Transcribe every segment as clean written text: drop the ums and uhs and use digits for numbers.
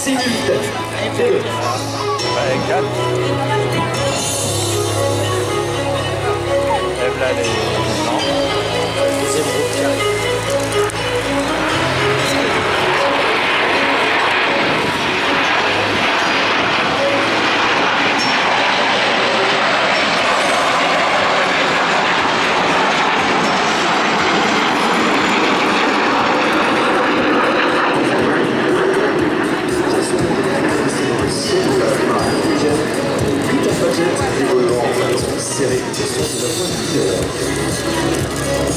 simultanée. Allez, calme. Lève là les... Non. Deuxième groupe qui arrive.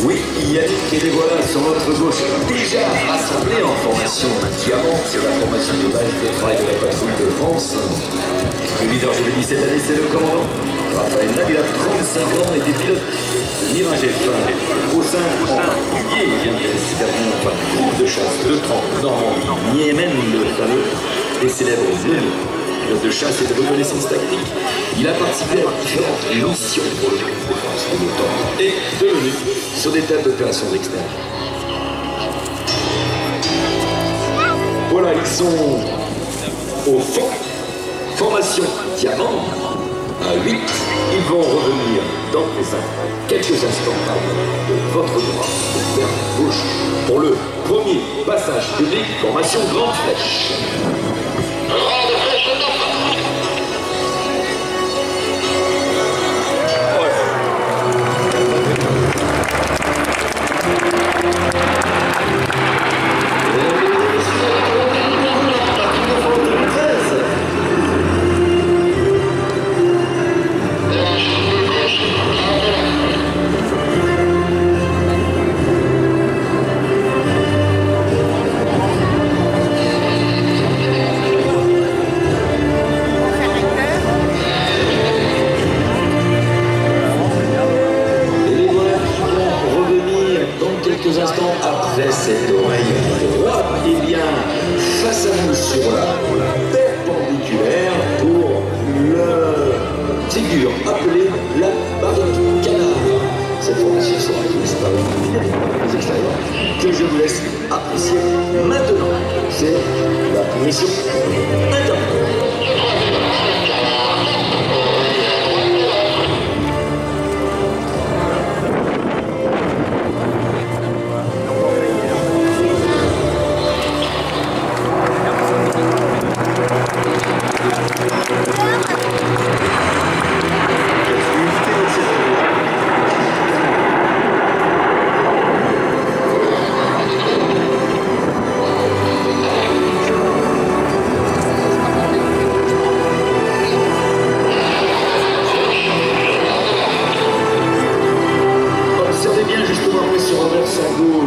Oui, Yannick et les voilà sur notre gauche, déjà rassemblés en formation diamant sur la formation de base de travail de la patrouille de France. Le leader juvénile cette année, c'est le commandant Raphaël Navila, 35 ans, et des pilotes de Mirage F1 au sein en particulier, vient d'exterminer un groupe de chasse de 30 Normandie, Niémen, le fameux et célèbre pilote de chasse et de reconnaissance tactique. Il a participé à différentes missions pour le groupe de France de l'OTAN et de l'ONU sur des thèmes d'opérations externes. Voilà, ils sont au fond. Formation diamant à 8. Ils vont revenir dans quelques instants de votre droite vers gauche pour le premier passage public. Formation grande flèche. Instants après cette oreille droite, et bien face à vous sur la perpendiculaire pour le figure appelée la barrique canard. Cette formation sera prise par les extérieurs que je vous laisse apprécier maintenant. C'est la mission interne.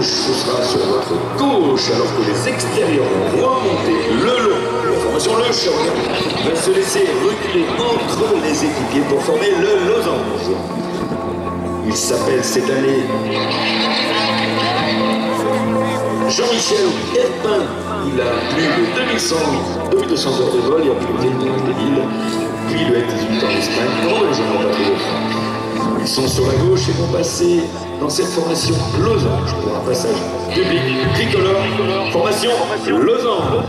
Ce sera sur votre gauche, alors que les extérieurs vont remonter le long. La formation Le Charognard va se laisser reculer entre les équipiers pour former le losange. Il s'appelle cette année Jean-Michel Herpin. Il a plus de 2200 heures de vol, il a piloté une des villes, puis le F-18 en Espagne, pour les gens de France. Ils sont sur la gauche et vont passer dans cette formation losange pour un passage public tricolore. Formation losange.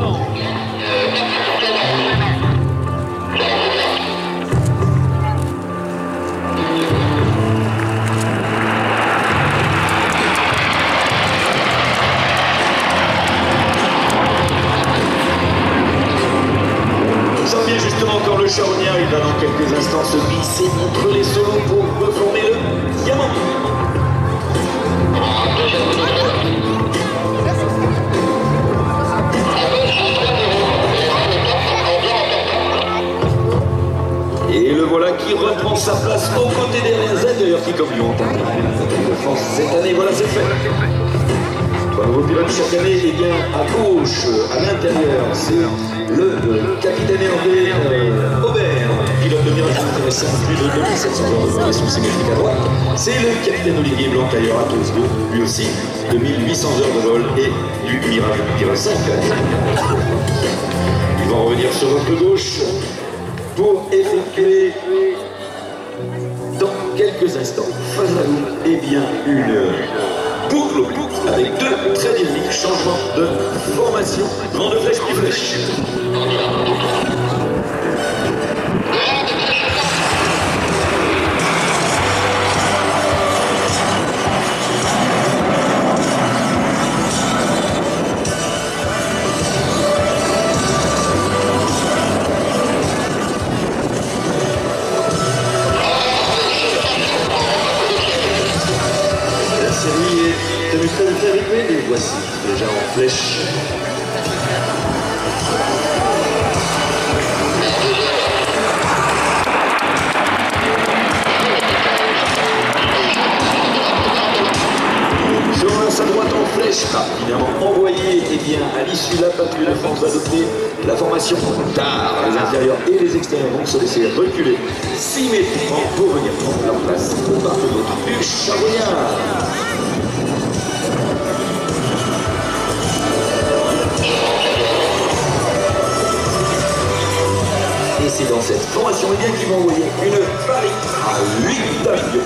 On sent bien justement encore le charognard, il va dans quelques instants se glisser entre les solos pour reformer le diamant. Et le voilà qui reprend sa place aux côtés des RZ, d'ailleurs qui comme lui ont terminé de France cette année. Voilà, c'est fait. Pour nouveau pilote chaque année, et bien à gauche, à l'intérieur, c'est le capitaine Hervé Aubert, pilote de Mirage intéressant, plus de 2700 heures de vol et son symétrique à droite. C'est le capitaine Olivier Blanc, ailleurs à Tosgo, lui aussi, de 1800 heures de vol et du Mirage 5. Ils vont revenir sur votre gauche pour effectuer dans quelques instants, face à nous, eh bien une boucle avec deux très dynamiques changements de formation. Grande flèche, petite flèche. flèche. Sa droite en flèche, finalement envoyée, et bien à l'issue la patrouille de France va adopter la formation tard. Les intérieurs et les extérieurs vont se laisser reculer symétriquement pour venir prendre leur place au parcours du Charognard. Et c'est dans cette formation bien qu'ils vont envoyer une parie à 8 tailles.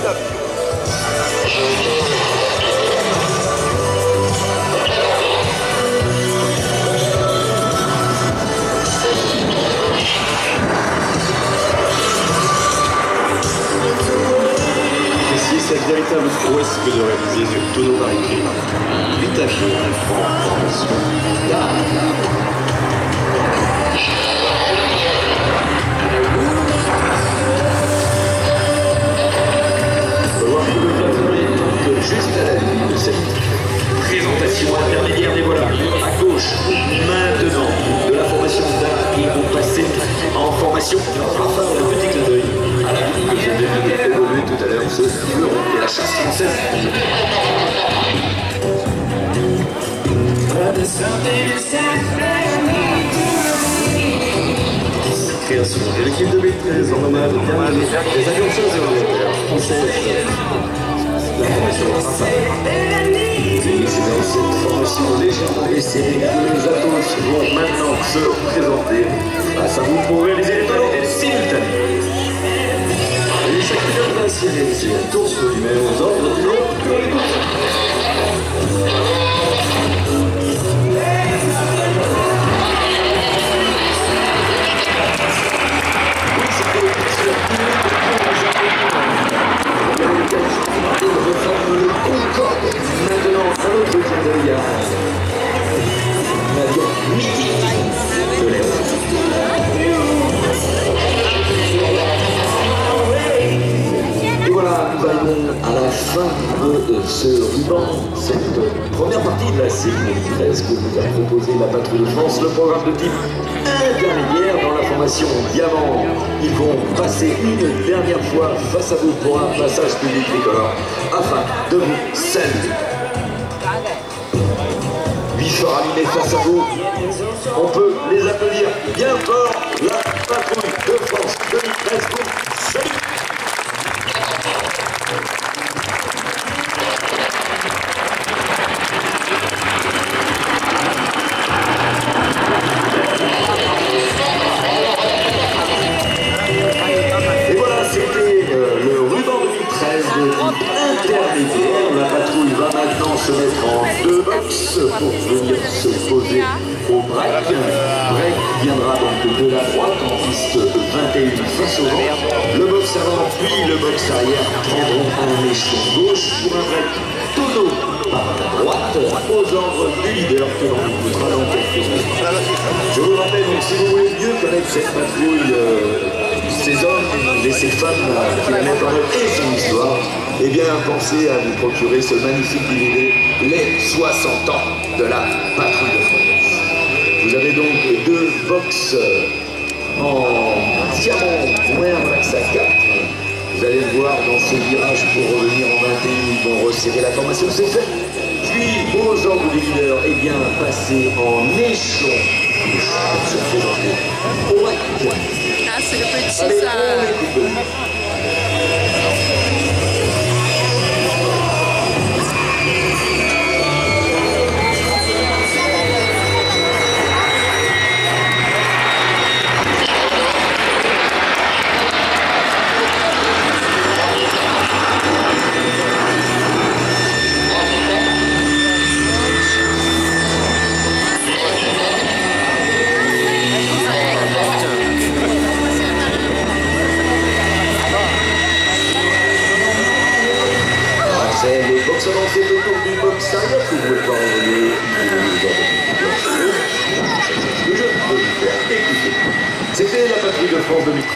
Cette véritable prouesse que de réaliser ce tonneau maritime. 8 avions en formation. On peut voir que le plafond est juste à la limite de cette présentation intermédiaire. Et voilà, à gauche, maintenant, de la formation d'A, ils vont passer en formation. Enfin, un petit clin d'œil à la ligne que j'ai vu évoluer tout à l'heure, ce fleuron et la chasse française. Création de l'équipe de B13 en hommage des avions françaises. La formation Et c'est dans cette formation légèrement laissée que les Atos vont maintenant se présenter face à vous pour réaliser les tonalités simultanées. Et chaque pilote va ainsi réaliser un tour sur lui-même aux ordres de l'autre. Maintenant, un autre clin d'œil à l'avion mythique de l'air. Et voilà, nous arrivons à la fin de ce ruban, cette première partie de la série 13 que nous a proposé la Patrouille de France, le programme de type intermédiaire dans la formation Diamant. Ils vont passer une dernière fois face à vous pour un passage public tricolore afin de vous saluer. 8 forts animés face à vous. On peut les applaudir bien fort. La Patrouille de France 2013 vous salue. Et voilà, c'était le ruban 2013 de type intermédiaire. La patrouille va maintenant se mettre en 2 box pour venir se poser au break. Break viendra donc de la droite en piste 21 face au vent. Le box avant puis le box arrière prendront un échelon gauche pour un break tonneau par la droite aux ordres du leader que l'on écoutera dans quelques minutes. Je vous rappelle, donc, si vous voulez mieux connaître cette patrouille, ces hommes et ces femmes qui la mettent en œuvre et son histoire, eh bien pensez à vous procurer ce magnifique DVD, les 60 ans de la Patrouille de France. Vous avez donc 2 box en diamant noir max à 4. Vous allez le voir dans ce virage pour revenir en 21, ils vont resserrer la formation, c'est fait. Puis aux ordres du leader, eh bien passer en échelon pour se présenter au rack. Ah, c'est le petit, Allez, ça. on écoute. C'est le box avancé autour du box arrière que vous pouvez pas envoyer. Le jeu de vous faire écouter. C'était la Patrouille de France 2013.